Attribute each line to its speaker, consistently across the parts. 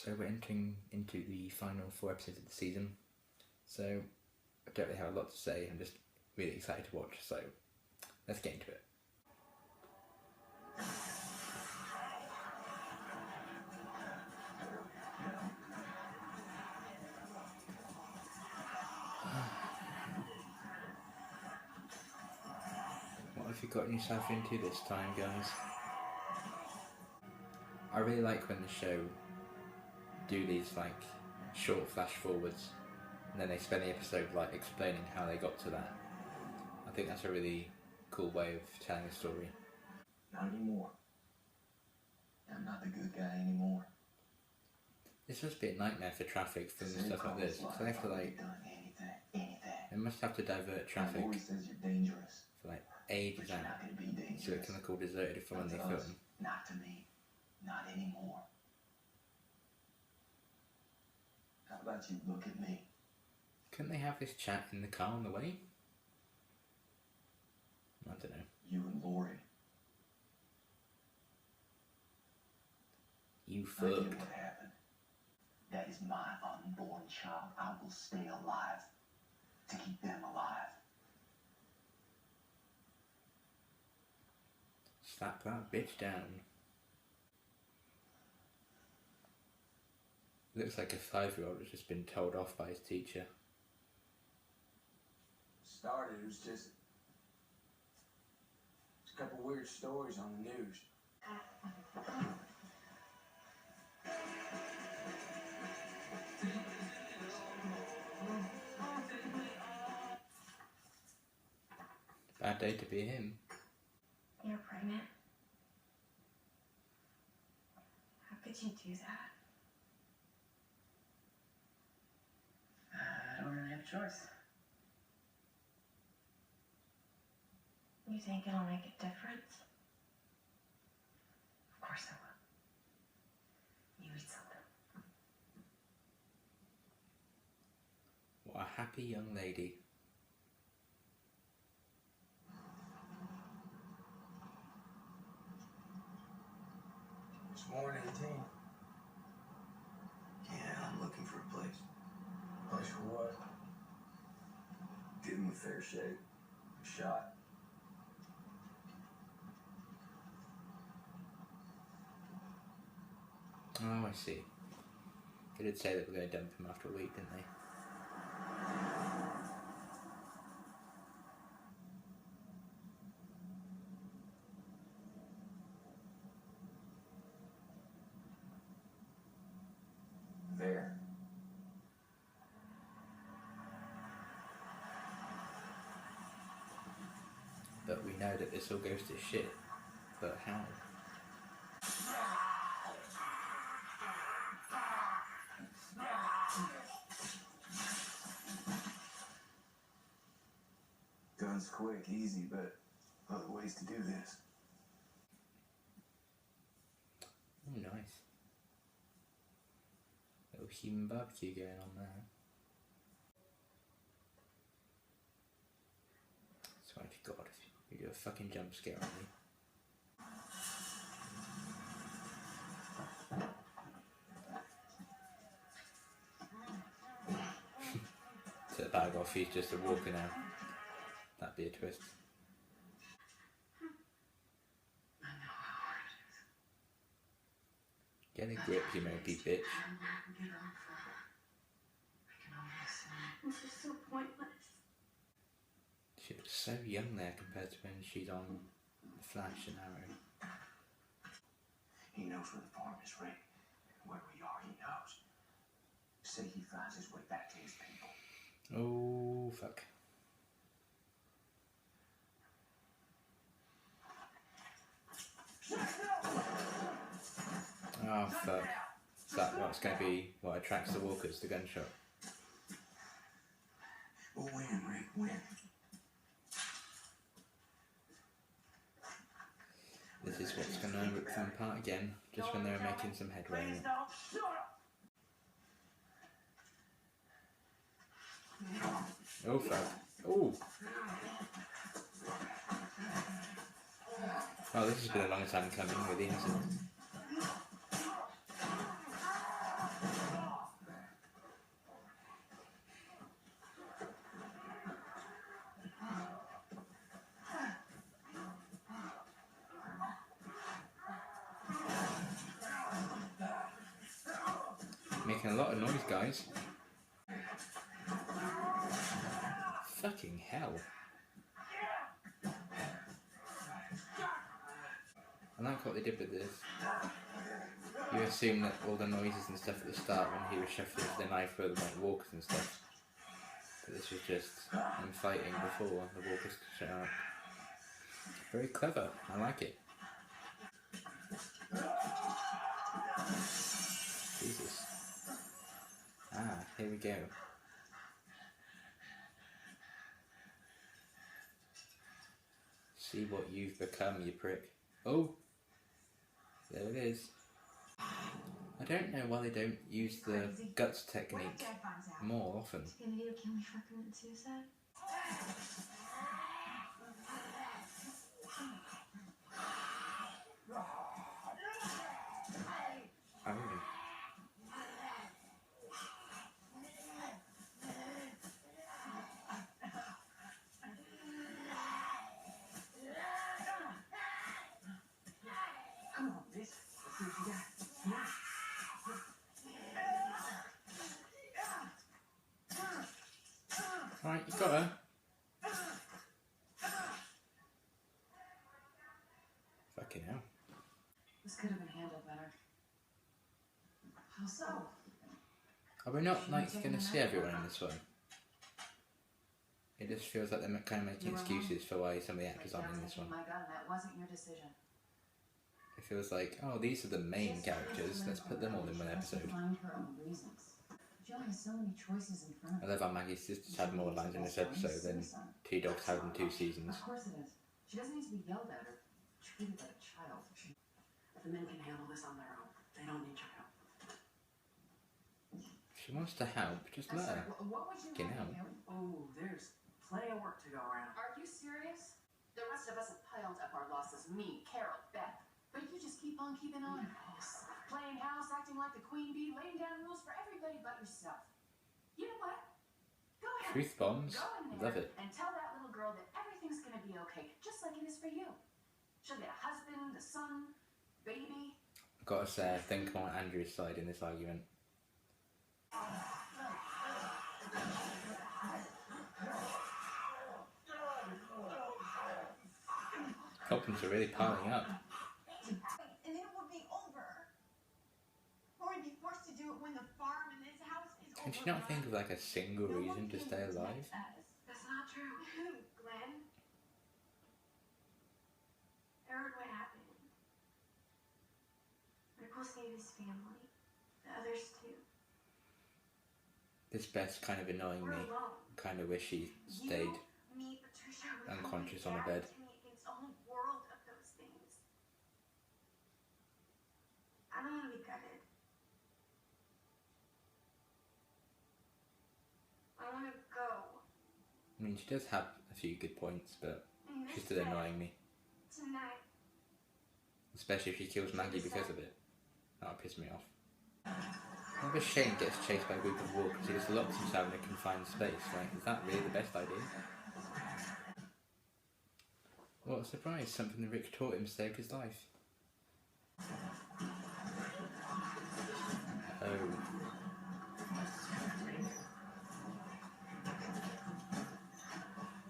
Speaker 1: So we're entering into the final 4 episodes of the season. So I don't really have a lot to say. I'm just really excited to watch. So let's get into it. What have you gotten yourself into this time, guys? I really like when the show do these like short flash forwards and then they spend the episode like explaining how they got to that. I think that's a really cool way of telling a story.
Speaker 2: Not anymore. I'm not the good guy anymore.
Speaker 1: This must be a nightmare for traffic filming stuff like this. So they have to like they must have to divert traffic
Speaker 2: says you're dangerous,
Speaker 1: for like ages
Speaker 2: but you're
Speaker 1: out
Speaker 2: not going to be dangerous.
Speaker 1: so it can look all deserted from when they
Speaker 2: Not to us,
Speaker 1: film.
Speaker 2: Not to me. Not anymore. How about you look at me?
Speaker 1: Couldn't they have this chat in the car on the way? I don't know.
Speaker 2: You and Lori.
Speaker 1: You
Speaker 2: I get
Speaker 1: fucked.
Speaker 2: what happened. That is my unborn child. I will stay alive to keep them alive.
Speaker 1: Slap that bitch down. Looks like a 5-year-old has just been told off by his teacher.
Speaker 3: Started, it was just a couple weird stories on the news.
Speaker 1: Bad day to be him.
Speaker 4: You're pregnant? How could you do that?
Speaker 2: I don't really have a choice.
Speaker 4: You think it'll make a difference? Of course it will. You eat something.
Speaker 1: What a happy young lady.
Speaker 3: It's more than 18.
Speaker 2: Yeah, I'm looking for a place.
Speaker 3: Place for what?
Speaker 2: Give them a fair shake. A shot.
Speaker 1: Oh, I see. They did say that we're going to dump him after a week, didn't they?
Speaker 2: There.
Speaker 1: But we know that this all goes to shit. But how?
Speaker 2: Guns quick, easy, but other ways to do this.
Speaker 1: Oh, nice. Little human barbecue going on there. Swear to God, if you do a fucking jump scare on me. So the bag off, he's just a walker now. That'd be a twist.
Speaker 4: I know how hard it is.
Speaker 1: Get a grip, you mopey bitch.
Speaker 4: I can get off. I can only listen. It's just so pointless.
Speaker 1: She looks so young there compared to when she's on Flash and Arrow.
Speaker 2: He knows where the farm is, Rick. Where we are, he knows. Say he finds his way back to his people.
Speaker 1: Oh, fuck. Oh, fuck. Is that what's going to be what attracts the walkers, the gunshot?
Speaker 2: We'll win, Rick, win.
Speaker 1: This is what's going to rip them apart again, just when they're making some headway.
Speaker 2: Please don't shoot him.
Speaker 1: Oh, fuck. Oh! Oh, this has been a long time coming with the incident. Making a lot of noise, guys. Fucking hell. I like what they did with this. You assume that all the noises and stuff at the start when he was shuffling the knife were like walkers and stuff. But this was just them fighting before the walkers shut up. Very clever, I like it. Jesus. Ah, here we go. See what you've become, you prick. Oh! There it is. I don't know why they don't use the guts technique more often.
Speaker 4: What's he gonna do? Kill me for committing suicide?
Speaker 1: Oh.
Speaker 2: Come on, bitch. Let's see what you got.
Speaker 1: Alright, you got her. Fucking hell.
Speaker 5: This could have been handled better. How so?
Speaker 1: Are we not like going to see everyone in this one? It just feels like they're kind of making excuses for why some of the actors aren't in this one.
Speaker 5: My gun, that wasn't your decision.
Speaker 1: It feels like, oh, these are the main characters, let's put them all in one episode.
Speaker 5: Find her own reasons. Jill has so many choices in front of
Speaker 1: I
Speaker 5: her.
Speaker 1: love how Maggie's sisters had more lines in this episode than Two Dogs had in 2 seasons.
Speaker 5: Of course it is. She doesn't need to be yelled at or treated like a child.
Speaker 6: The men can handle this on their own. They don't need your help.
Speaker 1: She wants to help, just let her.
Speaker 5: What would you
Speaker 1: Get
Speaker 5: have
Speaker 1: out.
Speaker 5: him?
Speaker 6: Oh, there's plenty of work to go around.
Speaker 5: Are you serious? The rest of us have piled up our losses. Me, Carol, Beth. But you just keep on keeping on. Playing house, acting like the queen bee, laying down rules for everybody but yourself. You know what? Go ahead.
Speaker 1: Truth bombs,
Speaker 5: Go in
Speaker 1: love
Speaker 5: there
Speaker 1: it.
Speaker 5: and tell that little girl that everything's gonna be okay, just like it is for you. She'll get a husband, a son, baby.
Speaker 1: I've got to say, I think I'm on Andrew's side in this argument. Problems are really piling up.
Speaker 4: And then it would be over. Or we'd be forced to do it when the farm and this house is over.
Speaker 1: Can she not think of like a single
Speaker 4: No one
Speaker 1: reason to
Speaker 4: can
Speaker 1: stay
Speaker 4: protect
Speaker 1: alive?
Speaker 4: us. That's not true. Glenn? I heard what happened. Rickles gave his family. The others too.
Speaker 1: This Beth's kind of annoying
Speaker 4: We're
Speaker 1: me.
Speaker 4: alone.
Speaker 1: Kind of wish she stayed.
Speaker 4: You, me, Patricia, we're
Speaker 1: unconscious
Speaker 4: going
Speaker 1: on the bed.
Speaker 4: against a whole world of those things. I don't want to be gutted. I want to go.
Speaker 1: I mean, she does have a few good points, but
Speaker 4: And
Speaker 1: she's
Speaker 4: this
Speaker 1: still
Speaker 4: bed
Speaker 1: annoying me.
Speaker 4: Tonight.
Speaker 1: Especially if she kills Maggie because of it. That would piss me off. Whenever Shane gets chased by a group of walkers, he just locks himself in a confined space. Like, is that really the best idea? What a surprise, something that Rick taught him saved his life. Oh.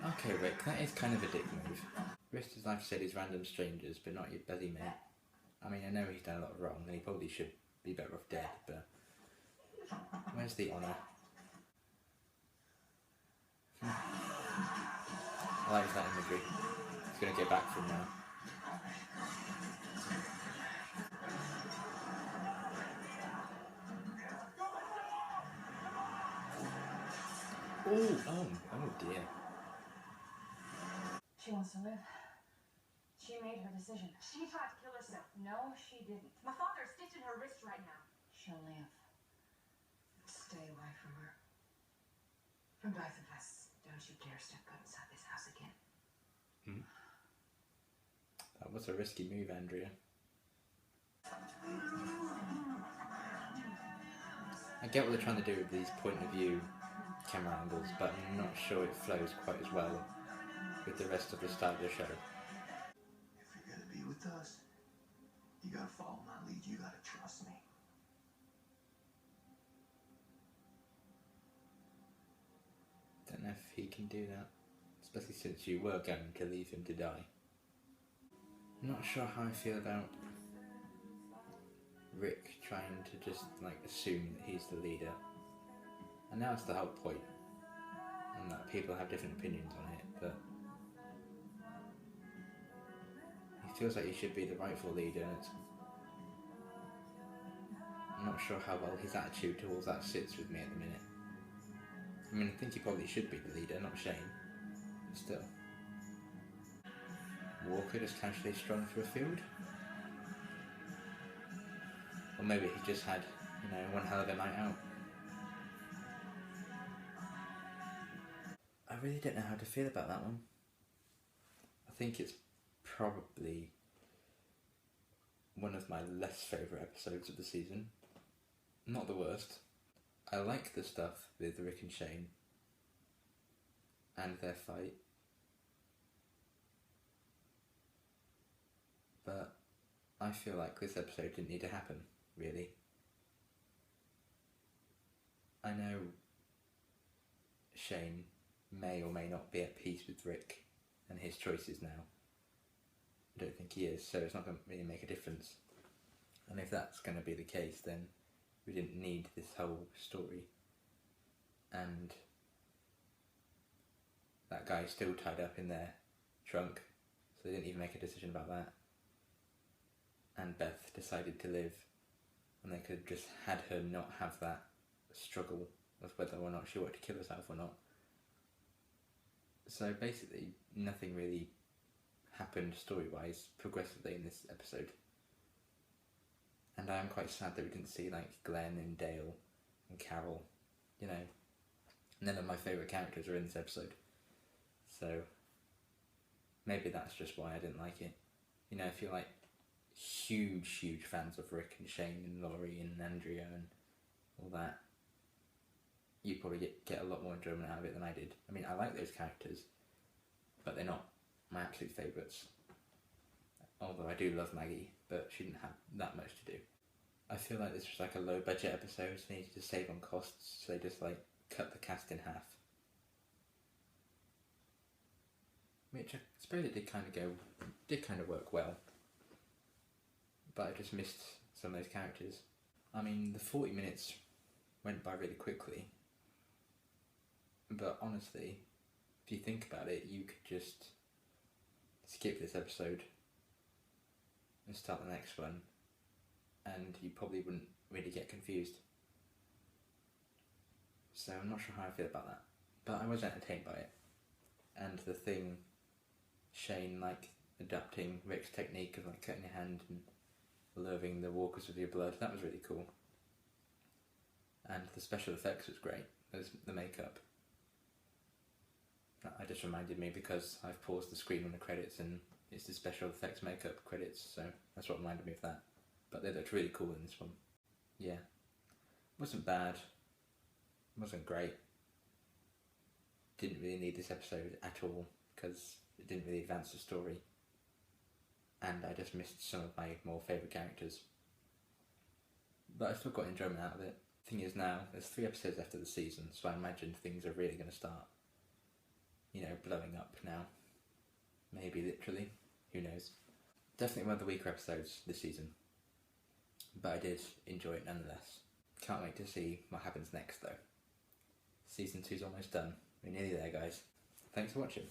Speaker 1: Okay, Rick, that is kind of a dick move. Risked his life to save these random strangers, but not your buddy mate. I mean, I know he's done a lot wrong, and he probably should be better off dead, but where's the honour? I like that imagery. He's gonna get back from now. Oh dear.
Speaker 5: She wants to live. She made her decision.
Speaker 4: She tried to kill herself.
Speaker 5: No, she didn't.
Speaker 4: My father's stitching her wrist right now.
Speaker 5: She'll live. Stay away from her. For both of us, don't you dare step foot inside this house again.
Speaker 1: That was a risky move, Andrea. I get what they're trying to do with these point of view camera angles, but I'm not sure it flows quite as well with the rest of the start of the show.
Speaker 2: If you're gonna be with us, you gotta follow my lead. You gotta trust me.
Speaker 1: if he can do that, especially since you were going to leave him to die. I'm not sure how I feel about Rick trying to just like assume that he's the leader. And now it's the whole point, and that people have different opinions on it, but he feels like he should be the rightful leader, and I'm not sure how well his attitude towards that sits with me at the minute. I mean, I think he probably should be the leader, not Shane, but still. Walker just casually strung through a field? Or maybe he just had, one hell of a night out. I really don't know how to feel about that one. I think it's probably one of my less favourite episodes of the season. Not the worst. I like the stuff with Rick and Shane and their fight, but I feel like this episode didn't need to happen, really. I know Shane may or may not be at peace with Rick and his choices now. I don't think he is, so it's not going to really make a difference. And if that's going to be the case, then we didn't need this whole story. And that guy's still tied up in their trunk, so they didn't even make a decision about that. And Beth decided to live, and they could have just had her not have that struggle of whether or not she wanted to kill herself or not. So basically, nothing really happened story-wise progressively in this episode. And I am quite sad that we didn't see like Glenn and Dale and Carol. None of my favourite characters are in this episode. So maybe that's just why I didn't like it. If you're like huge fans of Rick and Shane and Laurie and Andrea and all that, you probably get a lot more enjoyment out of it than I did. I mean, I like those characters, but they're not my absolute favourites. Although I do love Maggie, but she didn't have that much to do. I feel like this was like a low budget episode, so they needed to save on costs, so they just like cut the cast in half. Which I suppose it did kind of work well. But I just missed some of those characters. I mean, the 40 minutes went by really quickly. But honestly, if you think about it, you could just skip this episode and start the next one, and you probably wouldn't really get confused. So I'm not sure how I feel about that. But I was entertained by it. And the thing, Shane like adapting Rick's technique of like cutting your hand and luring the walkers with your blood, that was really cool. And the special effects was great. The makeup. That just reminded me because I've paused the screen on the credits and it's the special effects makeup credits, so that's what reminded me of that. But they looked really cool in this one. Yeah. Wasn't bad. Wasn't great. Didn't really need this episode at all because it didn't really advance the story. And I just missed some of my more favourite characters. But I still got enjoyment out of it. Thing is now, there's 3 episodes left of the season, so I imagine things are really going to start, blowing up now. Maybe literally. Who knows. Definitely one of the weaker episodes this season. But I did enjoy it nonetheless. Can't wait to see what happens next though. Season 2's almost done. We're nearly there, guys. Thanks for watching.